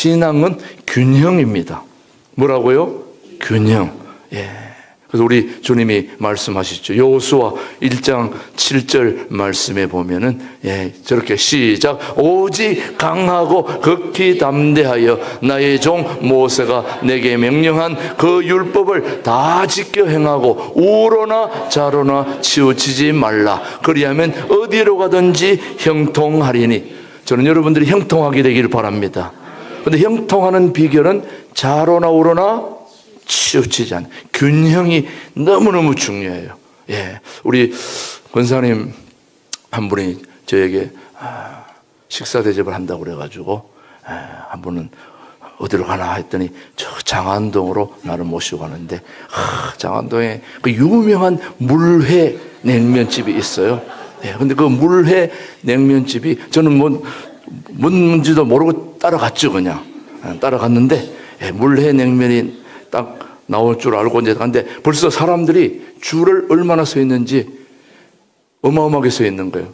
신앙은 균형입니다. 뭐라고요? 균형. 예. 그래서 우리 주님이 말씀하시죠. 여호수아 1장 7절 말씀에 보면은, 예, 저렇게 시작. 오직 강하고 극히 담대하여 나의 종 모세가 내게 명령한 그 율법을 다 지켜 행하고 우로나 좌로나 치우치지 말라. 그리하면 어디로 가든지 형통하리니. 저는 여러분들이 형통하게 되기를 바랍니다. 그런데 형통하는 비결은 좌로나 우로나 치우치지 않는 균형이 너무너무 중요해요. 예, 우리 권사님 한 분이 저에게 식사 대접을 한다고 그래가지고 한 분은 어디로 가나 했더니 저 장안동으로 나를 모시고 가는데 장안동에 그 유명한 물회 냉면집이 있어요. 예, 근데 그 물회 냉면집이 저는 뭔지도 모르고 따라갔죠. 그냥 따라갔는데, 예, 물회 냉면이 딱 나올 줄 알고 이제 갔는데 벌써 사람들이 줄을 얼마나 서 있는지 어마어마하게 서 있는 거예요.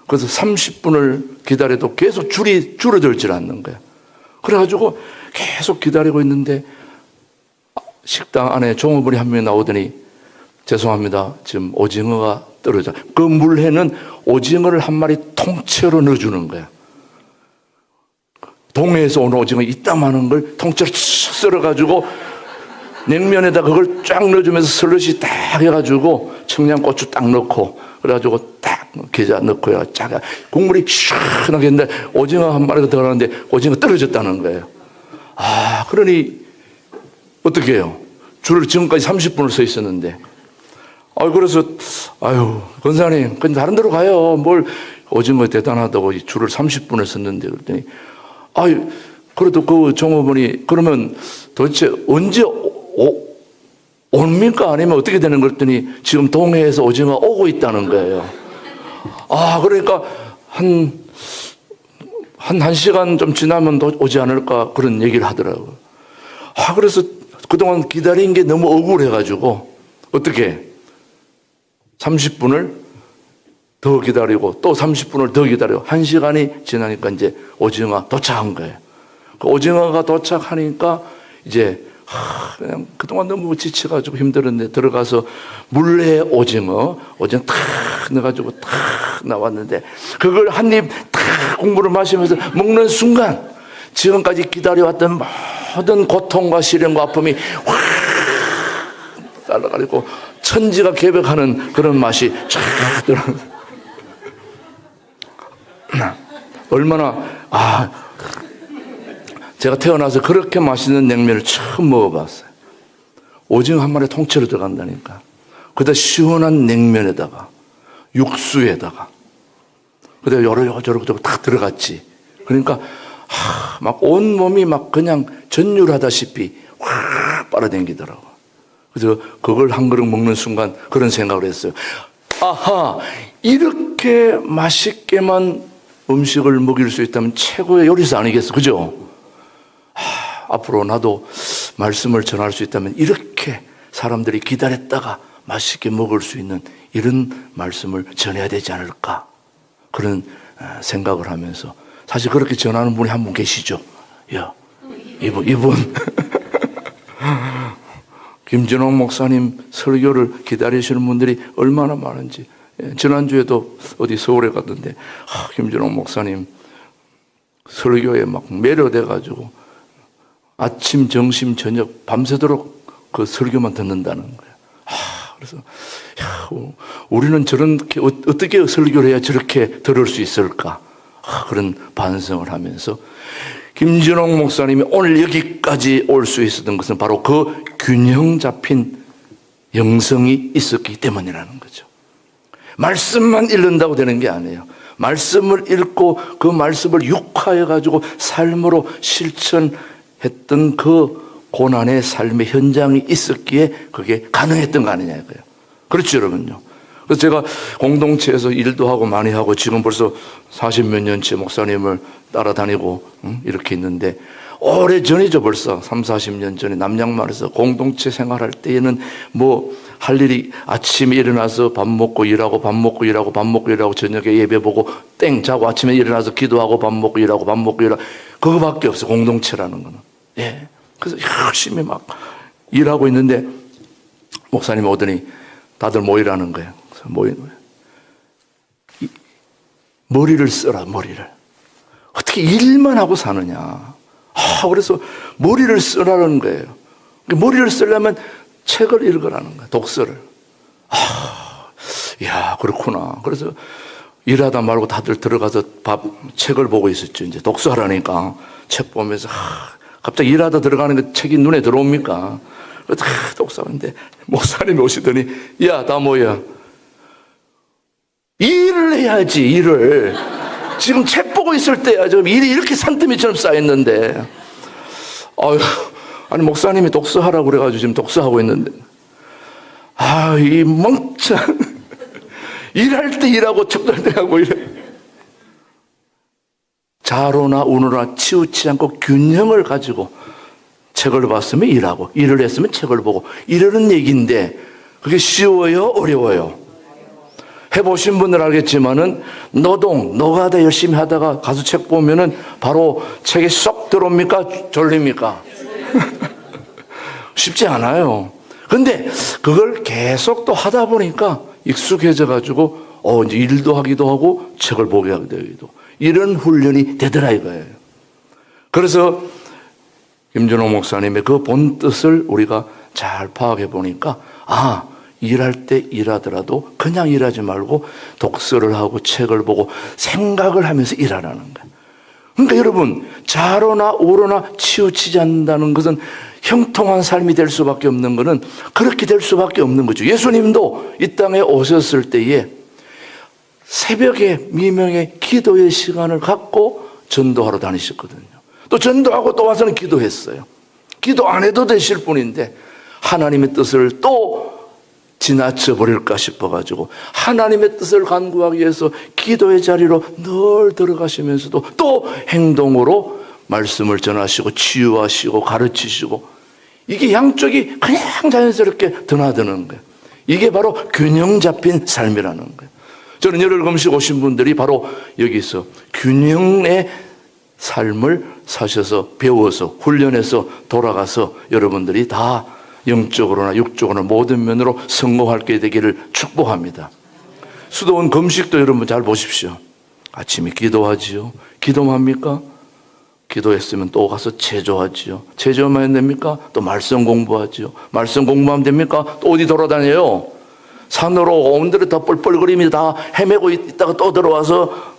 그래서 30분을 기다려도 계속 줄이 줄어들질 않는 거예요. 그래가지고 계속 기다리고 있는데 식당 안에 종업원이 한 명이 나오더니 죄송합니다. 지금 오징어가 떨어져. 그 물회는 오징어를 한 마리 통째로 넣어주는 거야. 동해에서 오는 오징어 이따만한 걸 통째로 썰어가지고 냉면에다 그걸 쫙 넣어주면서 슬러시 딱 해가지고 청양고추 딱 넣고 그래가지고 딱 계자 넣고 해가 쫙 국물이 시원하게 했는데 오징어 한 마리가 들어가는데 오징어 떨어졌다는 거예요. 그러니 어떻게 해요? 줄을 지금까지 30분을 서 있었는데 그래서 권사님 그냥 다른 데로 가요. 뭘 오징어 대단하다고 줄을 30분을 섰는데 그랬더니 그래도 그 종업원이 그러면 도대체 언제 옵니까? 아니면 어떻게 되는 거 그랬더니 지금 동해에서 오징어 오고 있다는 거예요. 그러니까 한 1시간 좀 지나면 오지 않을까 그런 얘기를 하더라고요. 그래서 그동안 기다린 게 너무 억울해가지고 어떻게 30분을 더 기다리고 또 30분을 더 기다리고 1시간이 지나니까 이제 오징어가 도착한 거예요. 그 오징어가 도착하니까 이제 그냥 그동안 너무 지쳐가지고 힘들었는데 들어가서 물회 오징어 탁 넣어가지고 탁 나왔는데 그걸 한 입 탁 국물을 마시면서 먹는 순간 지금까지 기다려왔던 모든 고통과 시련과 아픔이 확 날아가리고 천지가 개벽하는 그런 맛이 쫙 들어가요. 얼마나 제가 태어나서 그렇게 맛있는 냉면을 처음 먹어봤어요. 오징어 한 마리 통째로 들어간다니까. 그다 시원한 냉면에다가 육수에다가 그다가 요러저러 딱 들어갔지. 그러니까 막 온몸이 막 그냥 전율하다시피 확 빨아당기더라고. 그래서 그걸 한 그릇 먹는 순간 그런 생각을 했어요. 이렇게 맛있게만 음식을 먹일 수 있다면 최고의 요리사 아니겠어? 그죠? 앞으로 나도 말씀을 전할 수 있다면 이렇게 사람들이 기다렸다가 맛있게 먹을 수 있는 이런 말씀을 전해야 되지 않을까? 그런 생각을 하면서 사실 그렇게 전하는 분이 한 분 계시죠? 이분. 김진홍 목사님 설교를 기다리시는 분들이 얼마나 많은지. 지난주에도 어디 서울에 갔는데 김진홍 목사님 설교에 막 매료돼가지고 아침, 점심, 저녁 밤새도록 그 설교만 듣는다는 거예요. 그래서 우리는 저렇게 어떻게 설교를 해야 저렇게 들을 수 있을까? 그런 반성을 하면서 김진홍 목사님이 오늘 여기까지 올 수 있었던 것은 바로 그 균형 잡힌 영성이 있었기 때문이라는 거죠. 말씀만 읽는다고 되는 게 아니에요. 말씀을 읽고 그 말씀을 육화해가지고 삶으로 실천했던 그 고난의 삶의 현장이 있었기에 그게 가능했던 거 아니냐 이거예요. 그렇죠, 여러분요. 그래서 제가 공동체에서 일도 하고 많이 하고 지금 벌써 40몇 년째 목사님을 따라다니고 이렇게 있는데 오래 전이죠. 벌써 30-40년 전에 남양만에서 공동체 생활할 때에는 뭐 할 일이 아침에 일어나서 밥 먹고 일하고 밥 먹고 일하고 밥 먹고 일하고 저녁에 예배 보고 땡 자고 아침에 일어나서 기도하고 밥 먹고 일하고 밥 먹고 일하고 그거밖에 없어, 공동체라는 거는. 예. 그래서 열심히 막 일하고 있는데 목사님 오더니 다들 모이라는 거예요. 그래서 모이는 거예요. 머리를 써라, 머리를. 어떻게 일만 하고 사느냐. 그래서 머리를 쓰라는 거예요. 머리를 쓰려면 책을 읽으라는 거예요. 독서를. 이야, 그렇구나. 그래서 일하다 말고 다들 들어가서 책을 보고 있었죠. 이제 독서하라니까. 책 보면서, 갑자기 일하다 들어가는 게 책이 눈에 들어옵니까? 독서하는데, 목사님이 오시더니, 야, 다 모여. 일을 해야지, 일을. 지금 책 보고 있을 때야. 지금 일이 이렇게 산더미처럼 쌓였는데. 아니, 목사님이 독서하라고 그래가지고 지금 독서하고 있는데. 이 멍청. 일할 때 일하고 척할 때 하고 이래. 좌로나 우로나 치우치지 않고 균형을 가지고 책을 봤으면 일하고, 일을 했으면 책을 보고, 이러는 얘기인데, 그게 쉬워요? 어려워요? 해보신 분들 알겠지만은 노가다 열심히 하다가 가서 책 보면은 바로 책에 쏙 들어옵니까? 졸립니까? 쉽지 않아요. 근데 그걸 계속 또 하다 보니까 익숙해져 가지고 이제 일도 하기도 하고 책을 보게 하기도 하고 이런 훈련이 되더라 이거예요. 그래서 김준호 목사님의 그 본 뜻을 우리가 잘 파악해 보니까 일할 때 일하더라도 그냥 일하지 말고 독서를 하고 책을 보고 생각을 하면서 일하라는 거예요. 그러니까 여러분, 좌로나 우로나 치우치지 않는다는 것은 형통한 삶이 될 수밖에 없는 것은 그렇게 될 수밖에 없는 거죠. 예수님도 이 땅에 오셨을 때에 새벽에 미명의 기도의 시간을 갖고 전도하러 다니셨거든요. 또 전도하고 또 와서는 기도했어요. 기도 안 해도 되실 분인데 하나님의 뜻을 또 지나쳐 버릴까 싶어가지고 하나님의 뜻을 간구하기 위해서 기도의 자리로 늘 들어가시면서도 또 행동으로 말씀을 전하시고 치유하시고 가르치시고 이게 양쪽이 그냥 자연스럽게 드나드는 거예요. 이게 바로 균형 잡힌 삶이라는 거예요. 저는 열흘 금식 오신 분들이 바로 여기서 균형의 삶을 사셔서 배워서 훈련해서 돌아가서 여러분들이 다 영적으로나 육적으로나 모든 면으로 성공하게 되기를 축복합니다. 수도원 금식도 여러분 잘 보십시오. 아침에 기도하지요. 기도만 합니까? 기도했으면 또 가서 제조하지요. 제조만 해야 됩니까? 또 말씀 공부하지요. 말씀 공부하면 됩니까? 또 어디 돌아다녀요? 산으로 온데를 다 뻘뻘거리며 다 헤매고 있다가 또 들어와서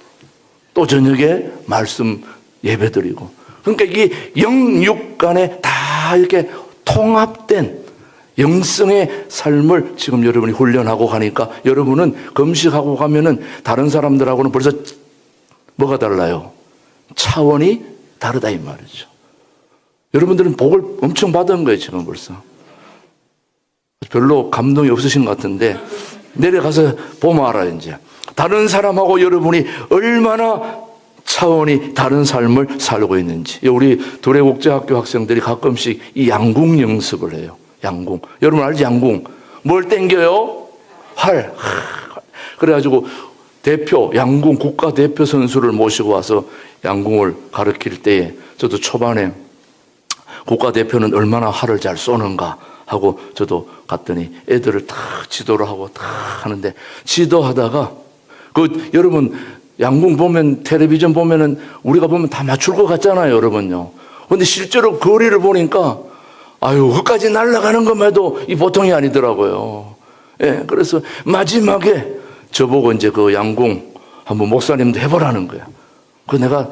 또 저녁에 말씀 예배드리고. 그러니까 이게 영육 간에 다 이렇게 통합된 영성의 삶을 지금 여러분이 훈련하고 가니까 여러분은 금식하고 가면은 다른 사람들하고는 벌써 뭐가 달라요? 차원이 다르다 이 말이죠. 여러분들은 복을 엄청 받은 거예요 지금 벌써. 별로 감동이 없으신 것 같은데 내려가서 보면 알아요 이제. 다른 사람하고 여러분이 얼마나 차원이 다른 삶을 살고 있는지. 우리 도래국제학교 학생들이 가끔씩 이 양궁 연습을 해요. 양궁. 여러분 알지 양궁? 뭘 땡겨요? 활. 그래가지고 양궁 국가대표 선수를 모시고 와서 양궁을 가르칠 때에 저도 초반에 국가대표는 얼마나 활을 잘 쏘는가 하고 저도 갔더니 애들을 다 지도를 하고 다 하는데 지도하다가 여러분 양궁 보면 텔레비전 보면은 우리가 보면 다 맞출 것 같잖아요, 여러분요. 근데 실제로 거리를 보니까 그까지 날아가는 것만 해도 이 보통이 아니더라고요. 예, 그래서 마지막에 저보고 이제 그 양궁 한번 목사님도 해보라는 거야. 그래서 내가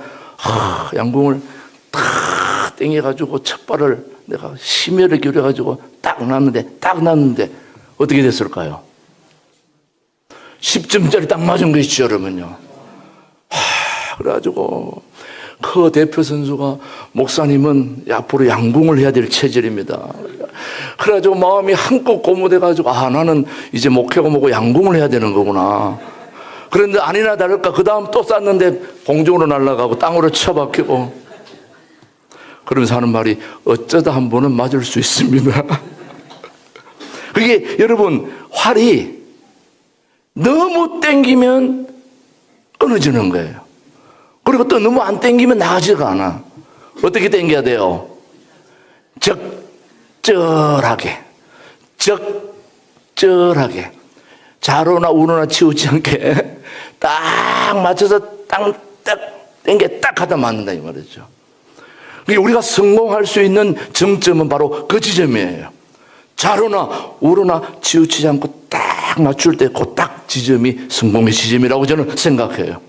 양궁을 탁 땡겨가지고 첫 발을 내가 심혈을 기울여가지고 딱 놨는데 어떻게 됐을까요? 10점짜리 딱 맞은 것이죠, 여러분요. 그래가지고 그 대표 선수가 목사님은 앞으로 양궁을 해야 될 체질입니다. 그래가지고 마음이 한껏 고무돼가지고 나는 이제 목회고 뭐고 양궁을 해야 되는 거구나. 그런데 아니나 다를까 그 다음 또 쐈는데 공중으로 날아가고 땅으로 쳐박히고 그러면서 하는 말이 어쩌다 한 번은 맞을 수 있습니다. 그게 여러분 활이 너무 땡기면 끊어지는 거예요. 그리고 또 너무 안 땡기면 나가지가 않아. 어떻게 땡겨야 돼요? 적절하게. 적절하게. 좌로나 우로나 치우지 않게 딱 맞춰서 딱 땡겨 딱 하다 맞는다 이 말이죠. 우리가 성공할 수 있는 정점은 바로 그 지점이에요. 좌로나 우로나 치우치지 않고 딱 맞출 때 그 딱 지점이 성공의 지점이라고 저는 생각해요.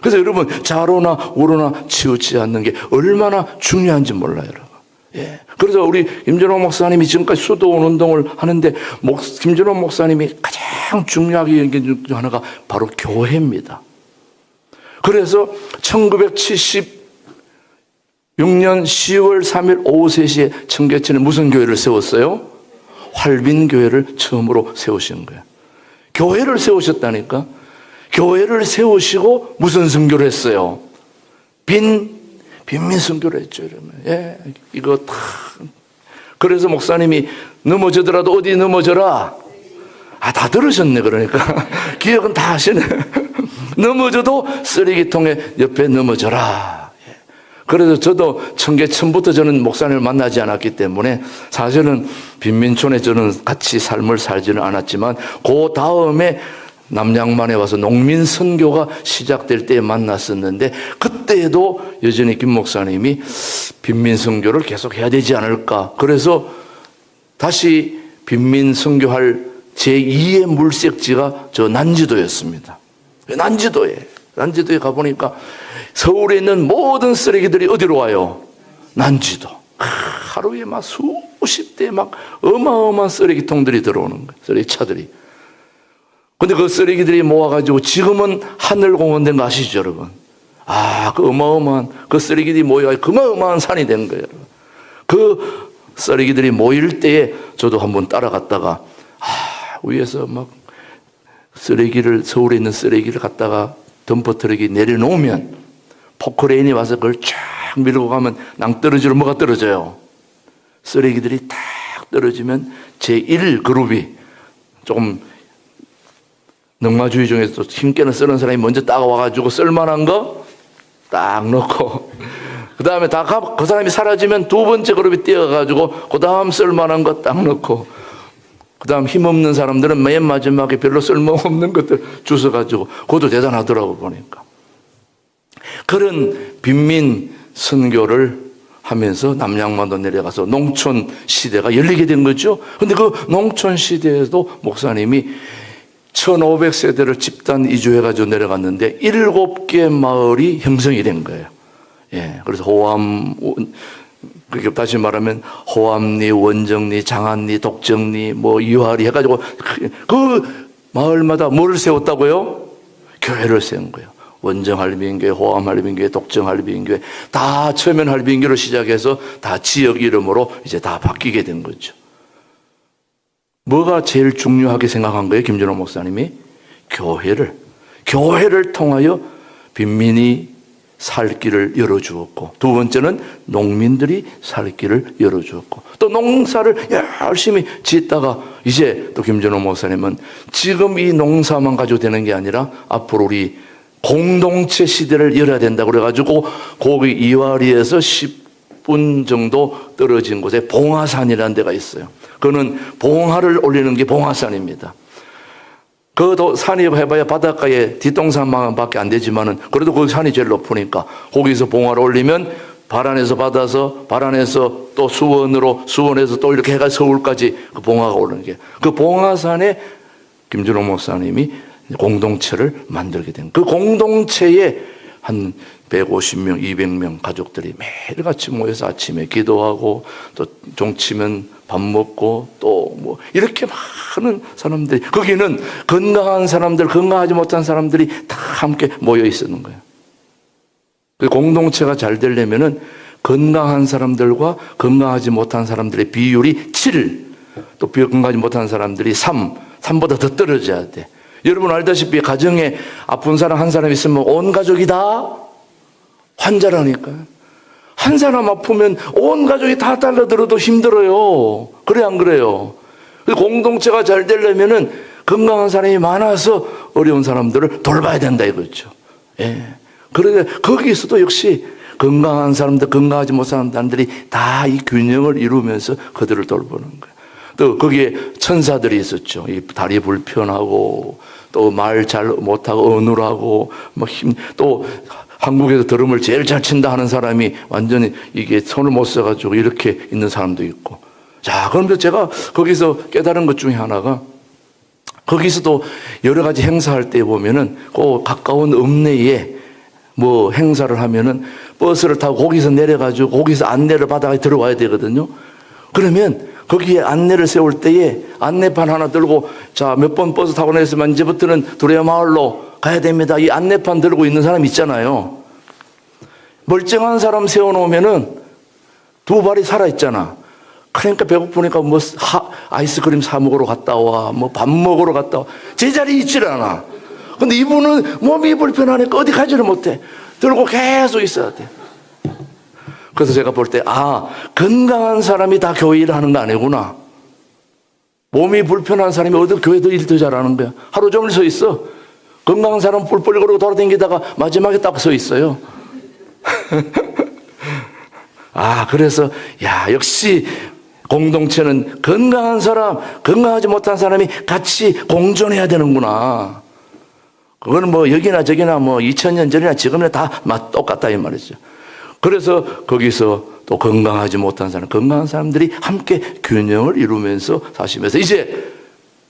그래서 여러분 좌로나 우로나 치우치지 않는 게 얼마나 중요한지 몰라요, 여러분. 예. 그래서 우리 김준호 목사님이 지금까지 수도원 운동을 하는데 김준호 목사님이 가장 중요하게 여긴 중 하나가 바로 교회입니다. 그래서 1976년 10월 3일 오후 3시에 청계천에 무슨 교회를 세웠어요? 활빈교회를 처음으로 세우신 거예요. 교회를 세우셨다니까. 교회를 세우시고 무슨 선교를 했어요? 빈민 선교를 했죠. 이러면. 예, 이거 다. 그래서 목사님이 넘어지더라도 어디 넘어져라? 다 들으셨네, 그러니까. 기억은 다 하시네. 넘어져도 쓰레기통에 옆에 넘어져라. 그래서 저도 청계천부터 저는 목사님을 만나지 않았기 때문에 사실은 빈민촌에 저는 같이 삶을 살지는 않았지만 그 다음에 남양만에 와서 농민 선교가 시작될 때 만났었는데 그때도 여전히 김 목사님이 빈민 선교를 계속 해야 되지 않을까. 그래서 다시 빈민 선교할 제2의 물색지가 저 난지도였습니다. 난지도에 가보니까 서울에 있는 모든 쓰레기들이 어디로 와요? 난지도. 하루에 막 수십 대 막 어마어마한 쓰레기통들이 들어오는 거예요. 쓰레기차들이. 근데 그 쓰레기들이 모아가지고 지금은 하늘공원된 거 아시죠, 여러분? 그 어마어마한 그 쓰레기들이 모여가지고 어마어마한 산이 된 거예요. 그 쓰레기들이 모일 때에 저도 한번 따라갔다가 위에서 막 서울에 있는 쓰레기를 갖다가 덤퍼트럭이 내려놓으면 포크레인이 와서 그걸 쫙 밀고 가면 낭떠러지로 뭐가 떨어져요? 쓰레기들이 딱 떨어지면 제1그룹이 조금 넉마주의 중에서 힘께는 쓰는 사람이 먼저 따가와가지고 쓸만한 거 딱 넣고 그 다음에 그 사람이 사라지면 두 번째 그룹이 뛰어가지고 그 다음 쓸만한 거 딱 넣고 그 다음 힘없는 사람들은 맨 마지막에 별로 쓸모없는 것들 주워가지고 그것도 대단하더라고 보니까. 그런 빈민 선교를 하면서 남양만도 내려가서 농촌 시대가 열리게 된 거죠. 그런데 그 농촌 시대에도 목사님이 1500세대를 집단 이주해가지고 내려갔는데 7개 마을이 형성이 된 거예요. 예, 그래서 다시 말하면 호암리, 원정리, 장안리, 독정리, 이화리 해가지고 그 마을마다 뭐를 세웠다고요? 교회를 세운 거예요. 원정할빈교회, 호암할빈교회, 독정할빈교회 다 처음엔 할빈교회로 시작해서 다 지역 이름으로 이제 다 바뀌게 된 거죠. 뭐가 제일 중요하게 생각한 거예요? 김준호 목사님이 교회를 통하여 빈민이 살 길을 열어주었고, 두 번째는 농민들이 살 길을 열어주었고, 또 농사를 열심히 짓다가 이제 또 김준호 목사님은 지금 이 농사만 가지고 되는 게 아니라 앞으로 우리 공동체 시대를 열어야 된다고 그래가지고 거기 이화리에서 10분 정도 떨어진 곳에 봉화산이라는 데가 있어요. 그거는 봉화를 올리는 게 봉화산입니다. 그것도 산이 해봐야 바닷가에 뒷동산만밖에 안 되지만은 그래도 그 산이 제일 높으니까 거기서 봉화를 올리면 발안에서 받아서 발안에서 또 수원에서 또 이렇게 해가 서울까지 그 봉화가 오르는 게, 그 봉화산에 김준호 목사님이 공동체를 만들게 된, 그 공동체에 한 150명, 200명 가족들이 매일같이 모여서 아침에 기도하고 또 종치면 밥 먹고 또 이렇게 많은 사람들이, 거기는 건강한 사람들, 건강하지 못한 사람들이 다 함께 모여 있었는 거예요. 그 공동체가 잘 되려면은 건강한 사람들과 건강하지 못한 사람들의 비율이 7, 또 건강하지 못한 사람들이 3보다 더 떨어져야 돼. 여러분 알다시피 가정에 아픈 사람 한 사람 있으면 온 가족이 다 환자라니까요. 한 사람 아프면 온 가족이 다 달라들어도 힘들어요. 그래 안 그래요? 공동체가 잘 되려면은 건강한 사람이 많아서 어려운 사람들을 돌봐야 된다 이거죠. 예. 그런데 거기서도 역시 건강한 사람들, 건강하지 못한 사람들이 다 이 균형을 이루면서 그들을 돌보는 거예요. 또 거기에 천사들이 있었죠. 이 다리 불편하고 또 말 잘 못하고 어눌하고 또 한국에서 드럼을 제일 잘 친다 하는 사람이 완전히 이게 손을 못 써가지고 이렇게 있는 사람도 있고. 자, 그런데 제가 거기서 깨달은 것 중에 하나가, 거기서도 여러 가지 행사할 때 보면은 그 가까운 읍내에 뭐 행사를 하면은 버스를 타고 거기서 내려가지고 거기서 안내를 받아가 들어와야 되거든요. 그러면 거기에 안내를 세울 때에 안내판 하나 들고, 자, 몇 번 버스 타고 내렸으면 이제부터는 두레마을로 가야 됩니다. 이 안내판 들고 있는 사람 있잖아요. 멀쩡한 사람 세워놓으면은 두 발이 살아있잖아. 그러니까 배고프니까 뭐 아이스크림 사 먹으러 갔다 와, 뭐 밥 먹으러 갔다 와. 제자리에 있질 않아. 근데 이분은 몸이 불편하니까 어디 가지를 못해. 들고 계속 있어야 돼. 그래서 제가 볼 때, 건강한 사람이 다 교회 일을 하는 거 아니구나. 몸이 불편한 사람이 어디 교회도 일 더 잘하는 거야. 하루 종일 서 있어. 건강한 사람 뿔뿔이 거리고 돌아다니다가 마지막에 딱 서 있어요. 그래서 역시 공동체는 건강한 사람, 건강하지 못한 사람이 같이 공존해야 되는구나. 그거는 뭐 여기나 저기나 뭐 2000년 전이나 지금이나 다 똑같다 이 말이죠. 그래서 거기서 또 건강하지 못한 사람, 건강한 사람들이 함께 균형을 이루면서 사시면서 이제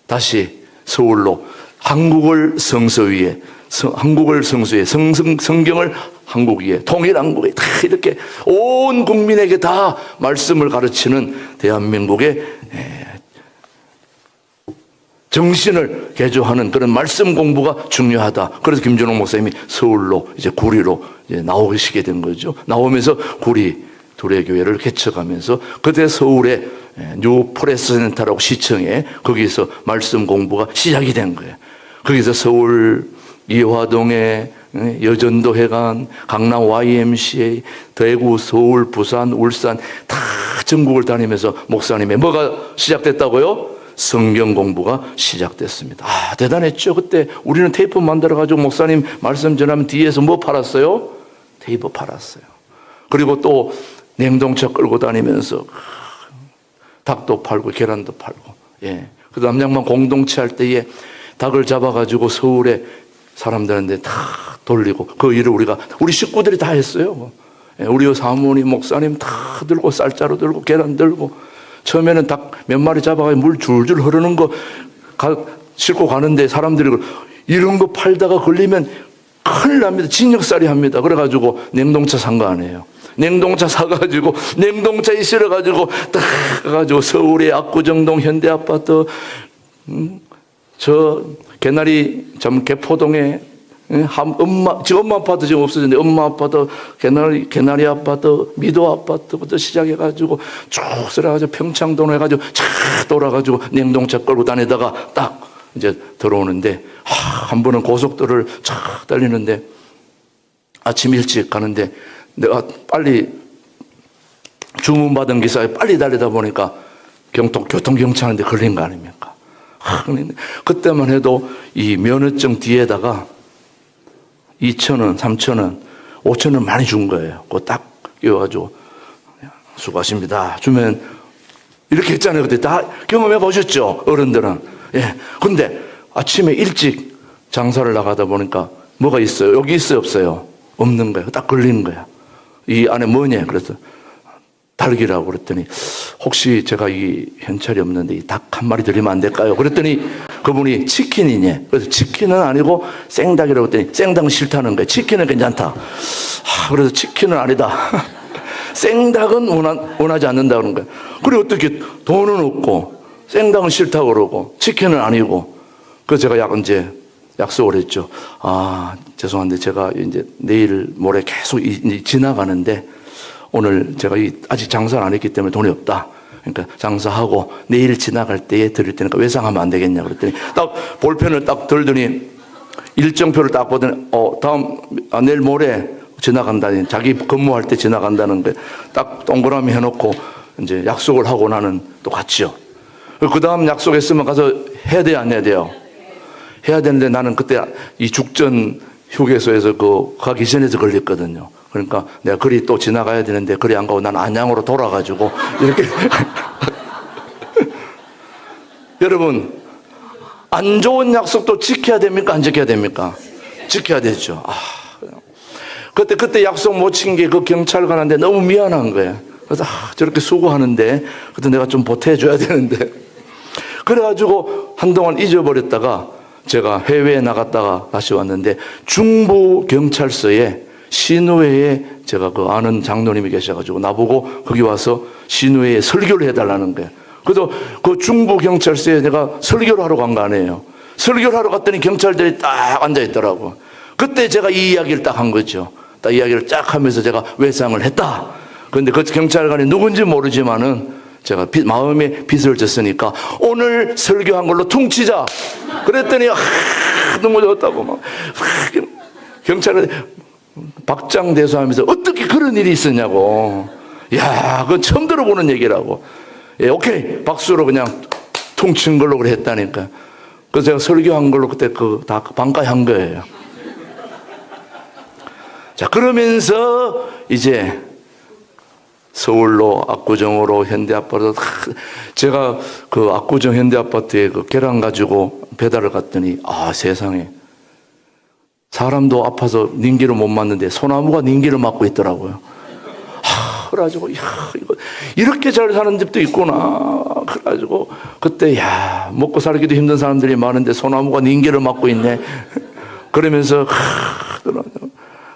다시 서울로 한국을 성서 위에, 한국을 성서 위에, 성경을 한국 위에, 통일 한국에 다 이렇게 온 국민에게 다 말씀을 가르치는 대한민국의 정신을 개조하는 그런 말씀 공부가 중요하다. 그래서 김준호 목사님이 서울로 이제 구리로 이제 나오시게 된 거죠. 나오면서 구리 두레교회를 개척하면서 그때 서울의 뉴 포레스트 센터라고 시청에 거기서 말씀 공부가 시작이 된 거예요. 거기서 서울 이화동에 여전도 회관, 강남 YMCA, 대구, 서울, 부산, 울산 다 전국을 다니면서 목사님의 뭐가 시작됐다고요? 성경 공부가 시작됐습니다. 대단했죠. 그때 우리는 테이프 만들어가지고 목사님 말씀 전하면 뒤에서 뭐 팔았어요? 테이프 팔았어요. 그리고 또 냉동차 끌고 다니면서 닭도 팔고 계란도 팔고. 그 남양만 공동체 할 때에 닭을 잡아가지고 서울에 사람들한테 다 돌리고 그 일을 우리 식구들이 다 했어요. 우리 사모님, 목사님 다 들고 쌀자루 들고 계란 들고 처음에는 닭 몇 마리 잡아가지고 물 줄줄 흐르는 거 싣고 가는데 사람들이 이런 거 팔다가 걸리면 큰일 납니다. 징역살이 합니다. 그래가지고 냉동차 산 거 아니에요. 냉동차 사가지고 냉동차에 실어가지고 딱 가가지고 서울의 압구정동 현대아파트 저 개나리 개포동에 지금 엄마 아파트 지금 없어졌는데 엄마 아파트, 개나리 아파트, 미도 아파트부터 시작해가지고 쭉 쓸어가지고 평창도로 해가지고 쫙 돌아가지고 냉동차 끌고 다니다가 딱 이제 들어오는데 한 번은 고속도로를 쫙 달리는데 아침 일찍 가는데 내가 빨리 주문받은 기사에 빨리 달리다 보니까 교통경찰한테 걸린 거 아닙니까? 그때만 해도 이 면허증 뒤에다가 2,000원, 3,000원, 5,000원 많이 준 거예요. 그거 딱 끼워가지고 수고하십니다. 주면 이렇게 했잖아요. 그때 다 경험해 보셨죠? 어른들은. 근데 아침에 일찍 장사를 나가다 보니까 뭐가 있어요? 여기 있어요? 없어요? 없는 거예요. 딱 걸리는 거야. 이 안에 뭐냐? 그래서 닭이라고 그랬더니 혹시 제가 이 현찰이 없는데 이 닭 한 마리 드리면 안 될까요? 그랬더니 그분이 치킨이냐? 그래서 치킨은 아니고 생닭이라고 했더니 생닭은 싫다는 거예요. 치킨은 괜찮다. 그래서 치킨은 아니다. 생닭은 원하지 않는다 그런 거예요. 그래 어떻게 돈은 없고 생닭은 싫다고 그러고 치킨은 아니고. 그래서 제가 이제 약속을 했죠. 죄송한데 제가 이제 내일 모레 계속 지나가는데 오늘 제가 아직 장사를 안 했기 때문에 돈이 없다. 그러니까 장사하고 내일 지나갈 때에 드릴 테니까 외상하면 안 되겠냐 그랬더니 딱 볼펜을 딱 들더니 일정표를 딱 보더니 내일 모레 지나간다니 자기 근무할 때 지나간다는 게 딱 동그라미 해놓고 이제 약속을 하고 나는 또 갔죠. 그 다음 약속했으면 가서 해야 돼요, 안 해야 돼요? 해야 되는데 나는 그때 이 죽전 휴게소에서 가기 전에도 걸렸거든요. 그러니까 내가 거리 또 지나가야 되는데 거리 안 가고 난 안양으로 돌아가지고 이렇게. 여러분, 안 좋은 약속도 지켜야 됩니까? 안 지켜야 됩니까? 지켜야 되죠. 그때 약속 못 지킨 게 그 경찰관한테 너무 미안한 거예요. 그래서 저렇게 수고하는데 그때 내가 좀 보태줘야 되는데. 그래가지고 한동안 잊어버렸다가 제가 해외에 나갔다가 다시 왔는데 중부 경찰서에 시누회에 제가 아는 장로님이 계셔가지고 나보고 거기 와서 시누회에 설교를 해달라는 거예요. 그래서 그 중부 경찰서에 내가 설교를 하러 간 거 아니에요. 설교를 하러 갔더니 경찰들이 딱 앉아있더라고. 그때 제가 이 이야기를 딱 한 거죠. 딱 이야기를 쫙 하면서 제가 외상을 했다. 그런데 그 경찰관이 누군지 모르지만은 제가 마음에 빚을 졌으니까 오늘 설교한 걸로 퉁치자. 그랬더니 너무 좋았다고 막 경찰은 박장대소하면서 어떻게 그런 일이 있었냐고. 야, 그건 처음 들어보는 얘기라고. 예, 오케이 박수로 그냥 퉁친 걸로 그래 했다니까. 그래서 제가 설교한 걸로 그때 다 반가한 거예요. 자, 그러면서 이제 서울로 압구정으로 현대아파트, 제가 압구정 현대아파트에 계란 가지고 배달을 갔더니 세상에 사람도 아파서 닌기를 못 맞는데 소나무가 닌기를 맞고 있더라고요. 그래가지고 이거 이렇게 잘 사는 집도 있구나. 그래가지고 그때 먹고 살기도 힘든 사람들이 많은데 소나무가 닌기를 맞고 있네. 그러면서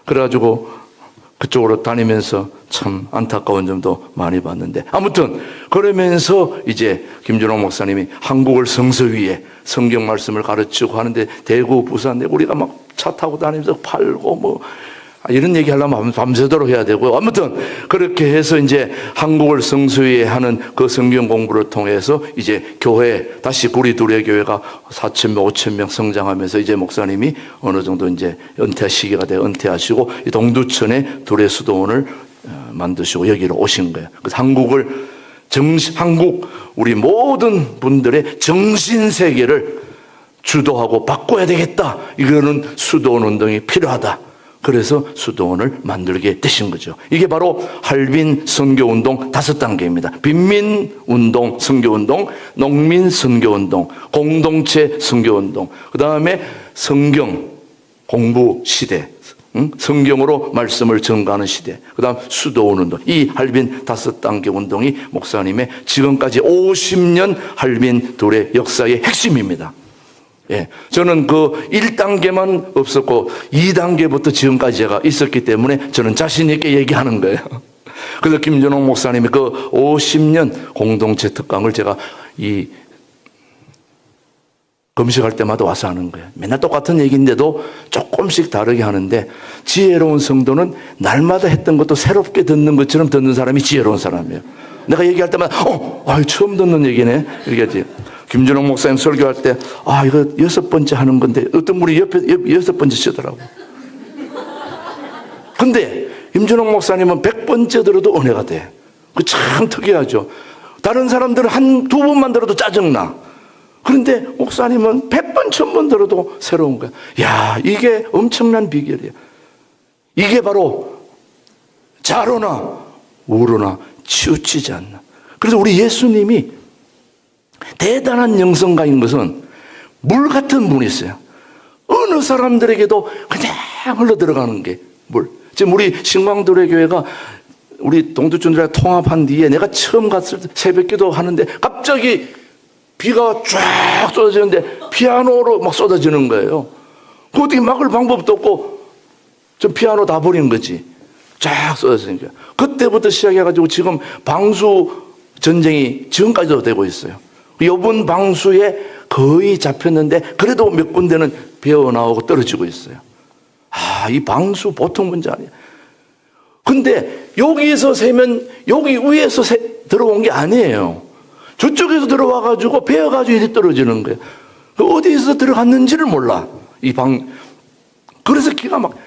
그래가지고 그쪽으로 다니면서 참 안타까운 점도 많이 봤는데, 아무튼 그러면서 이제 김준호 목사님이 한국을 성서 위에 성경 말씀을 가르치고 하는데 대구, 부산, 우리가 막 차 타고 다니면서 팔고 이런 얘기 하려면 밤새도록 해야 되고요. 아무튼 그렇게 해서 이제 한국을 성서 위에 하는 그 성경 공부를 통해서 이제 교회 다시 구리 두레 교회가 4,000명, 5,000명 성장하면서 이제 목사님이 어느 정도 이제 은퇴 시기가 돼 은퇴하시고 동두천에 두레 수도원을 만드시고 여기로 오신 거예요. 그래서 한국 우리 모든 분들의 정신 세계를 주도하고 바꿔야 되겠다. 이거는 수도원 운동이 필요하다. 그래서 수도원을 만들게 되신 거죠. 이게 바로 할빈 선교운동 5단계입니다. 빈민운동, 선교운동, 농민선교운동, 공동체 선교운동, 그 다음에 성경 공부 시대, 성경으로 말씀을 전가하는 시대, 그 다음 수도원 운동. 이 할빈 5단계 운동이 목사님의 지금까지 50년 할빈 둘의 역사의 핵심입니다. 예, 저는 1단계만 없었고 2단계부터 지금까지 제가 있었기 때문에 저는 자신 있게 얘기하는 거예요. 그래서 김준호 목사님의 50년 공동체 특강을 제가 금식할 때마다 와서 하는 거예요. 맨날 똑같은 얘기인데도 조금씩 다르게 하는데, 지혜로운 성도는 날마다 했던 것도 새롭게 듣는 것처럼 듣는 사람이 지혜로운 사람이에요. 내가 얘기할 때마다 처음 듣는 얘기네 이렇게 하지. 김준호 목사님 설교할 때 이거 6번째 하는 건데 어떤 분이 옆에 6번째 치더라고. 근데 김준호 목사님은 100번째 들어도 은혜가 돼. 그 참 특이하죠. 다른 사람들은 1-2번만 들어도 짜증나. 그런데 목사님은 100번, 1000번 들어도 새로운 거야. 야, 이게 엄청난 비결이야. 이게 바로 자로나 우로나 치우치지 않나. 그래서 우리 예수님이 대단한 영성가인 것은 물 같은 분이었어요. 어느 사람들에게도 그냥 흘러 들어가는 게 물. 지금 우리 신광도래 교회가 우리 동두천주랑 통합한 뒤에 내가 처음 갔을 때 새벽기도 하는데 갑자기 비가 쫙 쏟아지는데 피아노로 막 쏟아지는 거예요. 그 어떻게 막을 방법도 없고 저 피아노 다 버린 거지. 쫙 쏟아지니까. 그때부터 시작해가지고 지금 방수 전쟁이 지금까지도 되고 있어요. 이번 방수에 거의 잡혔는데 그래도 몇 군데는 베어 나오고 떨어지고 있어요. 이 방수 보통 문제 아니야. 근데 여기에서 세면 여기 위에서 들어온 게 아니에요. 저쪽에서 들어와가지고 베어가지고 이렇게 떨어지는 거예요. 어디에서 들어갔는지를 몰라. 그래서 기가 막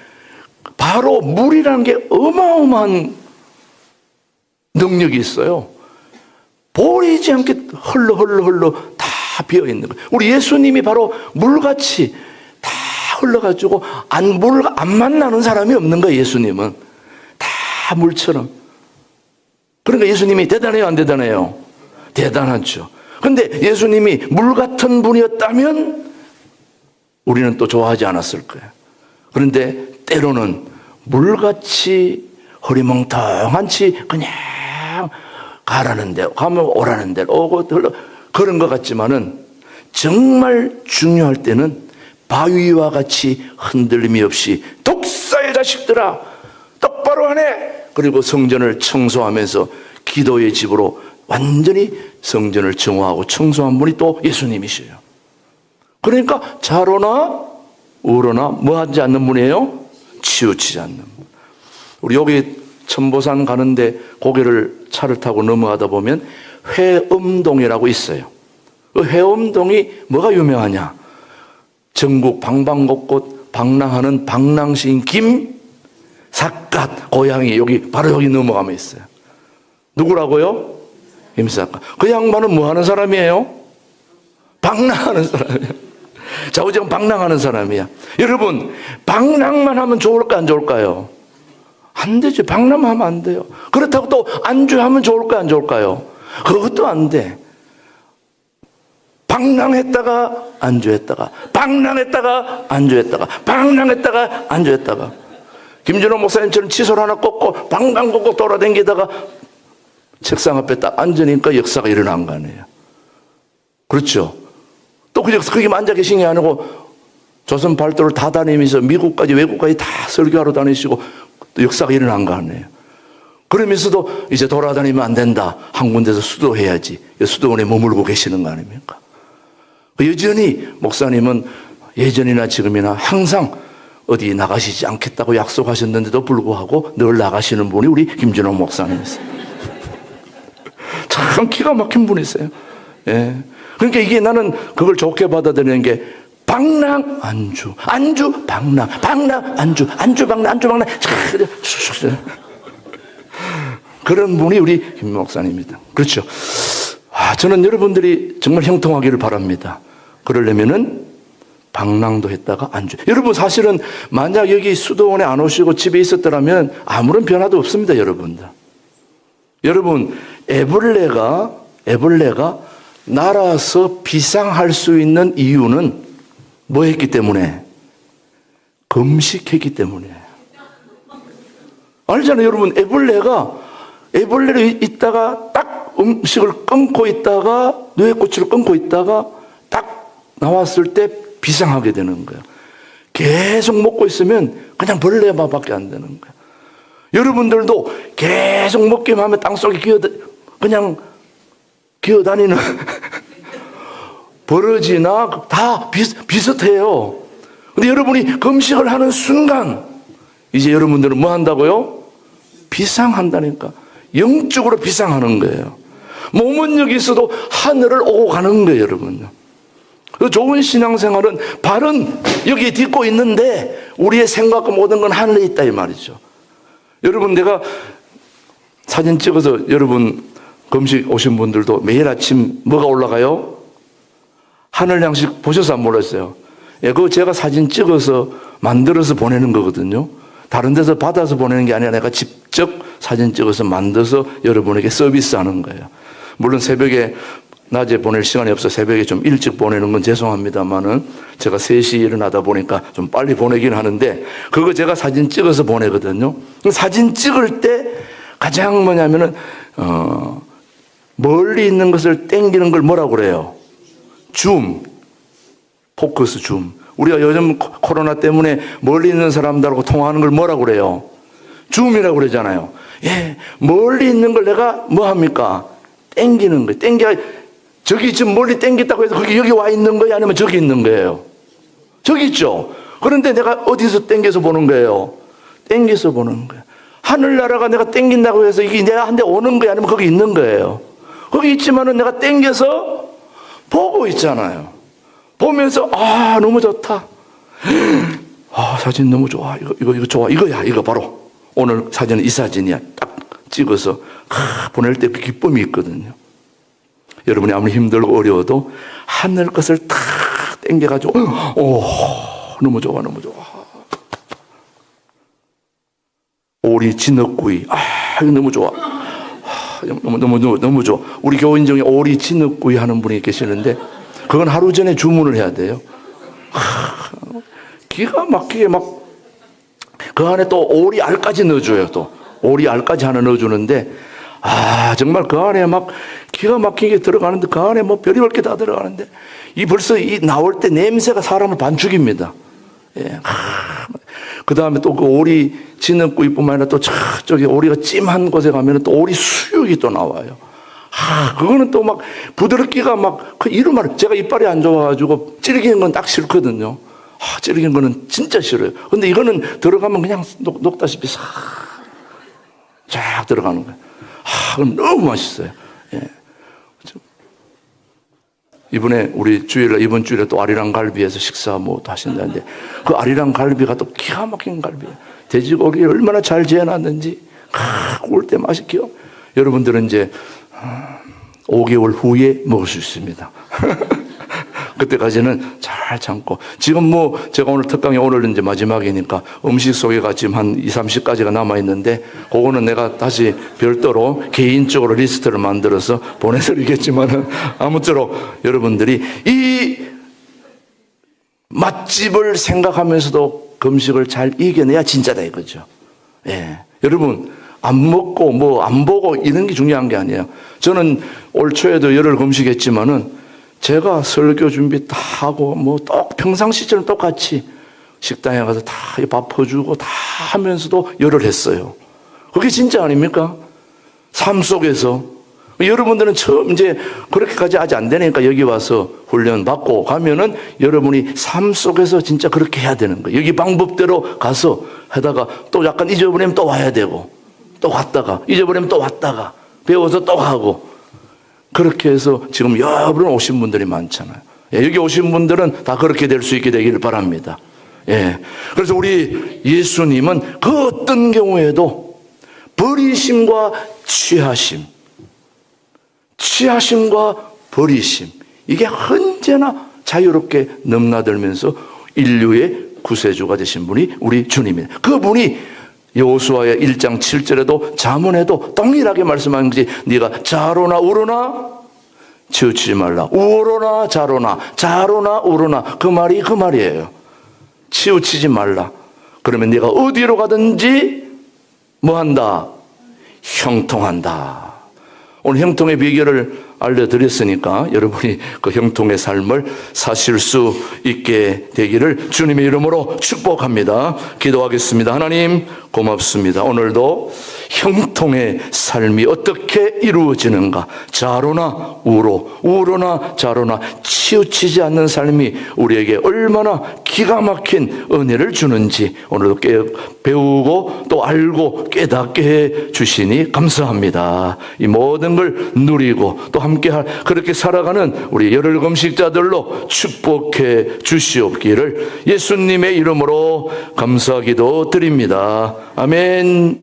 바로 물이라는 게 어마어마한 능력이 있어요. 보이지 않게 흘러 다 비어 있는 거예요. 우리 예수님이 바로 물같이 다 흘러가지고 물 안 만나는 사람이 없는 거예요. 예수님은 다 물처럼. 그러니까 예수님이 대단해요, 안 대단해요? 대단하죠. 근데 예수님이 물 같은 분이었다면 우리는 또 좋아하지 않았을 거예요. 그런데 때로는 물같이 허리멍텅한치 그냥 가라는 데 가면 오라는 데 오고 그런 것 같지만은 정말 중요할 때는 바위와 같이 흔들림이 없이 독사의 자식들아 똑바로 하네. 그리고 성전을 청소하면서 기도의 집으로 완전히 성전을 정화하고 청소한 분이 또 예수님이셔요. 그러니까 좌로나 우로나 뭐 하지 않는 분이에요? 치우치지 않는 분. 우리 여기 천보산 가는데 고개를 차를 타고 넘어가다 보면 회음동이라고 있어요. 그 회음동이 뭐가 유명하냐? 전국 방방곡곡 방랑하는 방랑시인 김삿갓 고향이 여기 바로 여기 넘어가면 있어요. 누구라고요? 김삿갓. 그 양반은 뭐 하는 사람이에요? 방랑하는 사람이에요. 좌우지간 방랑하는 사람이야. 여러분, 방랑만 하면 좋을까 안 좋을까요? 안 되죠. 방랑만 하면 안 돼요. 그렇다고 또 안주하면 좋을까 안 좋을까요? 그것도 안 돼. 방랑했다가 안주했다가 방랑했다가 안주했다가 방랑했다가 안주했다가 김준호 목사님처럼 칫솔 하나 꽂고 방방곡곡 돌아다니다가 책상 앞에 딱 앉으니까 역사가 일어난 거 아니에요. 그렇죠. 또 거기만 앉아 계신 게 아니고 조선 발도를 다 다니면서 미국까지 외국까지 다 설교하러 다니시고 또 역사가 일어난 거 아니에요. 그러면서도 이제 돌아다니면 안 된다. 한 군데서 수도해야지. 수도원에 머물고 계시는 거 아닙니까? 여전히 목사님은 예전이나 지금이나 항상 어디 나가시지 않겠다고 약속하셨는데도 불구하고 늘 나가시는 분이 우리 김준호 목사님이세요. 참 기가 막힌 분이세요. 예. 그러니까 이게 나는 그걸 좋게 받아들이는 게 방랑 안주, 안주 방랑, 방랑 안주, 안주 방랑, 안주 방랑. 그런 분이 우리 김 목사님입니다. 그렇죠. 저는 여러분들이 정말 형통하기를 바랍니다. 그러려면은 방랑도 했다가 안주. 여러분 사실은 만약 여기 수도원에 안 오시고 집에 있었더라면 아무런 변화도 없습니다, 여러분들. 여러분 애벌레가 날아서 비상할 수 있는 이유는 뭐 했기 때문에? 금식했기 때문에. 알잖아요, 여러분. 애벌레를 있다가 딱 음식을 끊고 있다가 뇌꼬치를 끊고 있다가 딱 나왔을 때 비상하게 되는 거예요. 계속 먹고 있으면 그냥 벌레밖에 안 되는 거예요. 여러분들도 계속 먹기만 하면 땅속에 그냥 기어다니는 버러지나 다 비슷해요. 근데 여러분이 금식을 하는 순간 이제 여러분들은 뭐 한다고요? 비상한다니까. 영적으로 비상하는 거예요. 몸은 여기 있어도 하늘을 오고 가는 거예요, 여러분. 좋은 신앙생활은 발은 여기 딛고 있는데 우리의 생각과 모든 건 하늘에 있다 이 말이죠. 여러분 내가 사진 찍어서 여러분 금식 오신 분들도 매일 아침 뭐가 올라가요? 하늘 양식 보셔서 안 몰랐어요. 예, 그거 제가 사진 찍어서 만들어서 보내는 거거든요. 다른 데서 받아서 보내는 게 아니라 내가 직접 사진 찍어서 만들어서 여러분에게 서비스하는 거예요. 물론 새벽에 낮에 보낼 시간이 없어 새벽에 좀 일찍 보내는 건 죄송합니다만은 제가 3시에 일어나다 보니까 좀 빨리 보내긴 하는데 그거 제가 사진 찍어서 보내거든요. 사진 찍을 때 가장 뭐냐면은 멀리 있는 것을 당기는 걸 뭐라고 그래요? 줌, 포커스 줌. 우리가 요즘 코로나 때문에 멀리 있는 사람들하고 통화하는 걸 뭐라고 그래요? 줌이라고 그러잖아요. 예, 멀리 있는 걸 내가 뭐 합니까? 당기는 거예요. 저기 지금 멀리 당겼다고 해서 여기 와 있는 거예요? 아니면 저기 있는 거예요? 저기 있죠? 그런데 내가 어디서 당겨서 보는 거예요? 당겨서 보는 거예요. 하늘나라가 내가 당긴다고 해서 이게 내한테 오는 거예요? 아니면 거기 있는 거예요? 거기 있지만은 내가 당겨서 보고 있잖아요. 보면서 너무 좋다. 사진 너무 좋아. 이거 좋아. 이거 바로 오늘 사진은 이 사진이야. 딱 찍어서 보낼 때 그 기쁨이 있거든요. 여러분이 아무리 힘들고 어려워도 하늘 것을 탁 당겨가지고 너무 좋아, 너무 좋아. 오리 진흙구이. 이거 너무 좋아. 너무 좋아. 우리 교인 중에 오리 진흙구이 하는 분이 계시는데, 그건 하루 전에 주문을 해야 돼요. 기가 막히게 그 안에 또 오리 알까지 넣어줘요. 또 오리 알까지 하나 넣어주는데, 정말 그 안에 기가 막히게 들어가는데, 그 안에 별의별 게 다 들어가는데, 벌써 나올 때 냄새가 사람을 반죽입니다. 예. 그 다음에 또 그 오리 진흙구이뿐만 아니라 또 저기 오리가 찜한 곳에 가면 또 오리 수육이 또 나와요. 그거는 또 부드럽기가 그 이름을, 제가 이빨이 안 좋아가지고 질긴 건 딱 싫거든요. 질긴 거는 진짜 싫어요. 근데 이거는 들어가면 그냥 녹다시피 쫙 들어가는 거예요. 그럼 너무 맛있어요. 예. 이번 주일에 또 아리랑 갈비에서 식사 하신다는데, 그 아리랑 갈비가 또 기가 막힌 갈비예요. 돼지고기를 얼마나 잘 재워놨는지, 구울 때 맛있게요. 여러분들은 이제 5개월 후에 먹을 수 있습니다. 그때까지는 잘 참고. 지금 제가 오늘 특강이 오늘 이제 마지막이니까 음식 소개가 지금 한 2, 30가지가 남아있는데, 그거는 내가 다시 별도로 개인적으로 리스트를 만들어서 보내드리겠지만은, 아무쪼록 여러분들이 이 맛집을 생각하면서도 금식을 잘 이겨내야 진짜다 이거죠. 예. 여러분, 안 먹고 안 보고 이런 게 중요한 게 아니에요. 저는 올 초에도 열흘 금식했지만은, 제가 설교 준비 다 하고 평상시처럼 똑같이 식당에 가서 다 밥 퍼주고 다 하면서도 열을 했어요. 그게 진짜 아닙니까? 삶 속에서. 여러분들은 처음 이제 그렇게까지 아직 안 되니까 여기 와서 훈련 받고 가면은 여러분이 삶 속에서 진짜 그렇게 해야 되는 거예요. 여기 방법대로 가서 하다가 또 약간 잊어버리면 또 와야 되고, 또 왔다가 잊어버리면 또 왔다가 배워서 또 하고, 그렇게 해서 지금 여러 분 오신 분들이 많잖아요. 예, 여기 오신 분들은 다 그렇게 될 수 있게 되기를 바랍니다. 예. 그래서 우리 예수님은 그 어떤 경우에도 버리심과 취하심과 버리심, 이게 언제나 자유롭게 넘나들면서 인류의 구세주가 되신 분이 우리 주님이에요. 그분이 여호수아의 1장 7절에도 잠언에도 동일하게 말씀한 것이, 네가 좌로나 우로나 치우치지 말라. 우로나 좌로나 우로나, 그 말이에요. 치우치지 말라. 그러면 네가 어디로 가든지 뭐한다? 형통한다. 오늘 형통의 비결을 알려드렸으니까 여러분이 그 형통의 삶을 사실 수 있게 되기를 주님의 이름으로 축복합니다. 기도하겠습니다. 하나님 고맙습니다. 오늘도 형통의 삶이 어떻게 이루어지는가, 좌로나 우로나 좌로나 치우치지 않는 삶이 우리에게 얼마나 기가 막힌 은혜를 주는지 오늘도 배우고 또 알고 깨닫게 해 주시니 감사합니다. 이 모든 걸 누리고 또 함께 그렇게 살아가는 우리 열흘 금식자들로 축복해 주시옵기를 예수님의 이름으로 감사기도 드립니다. 아멘.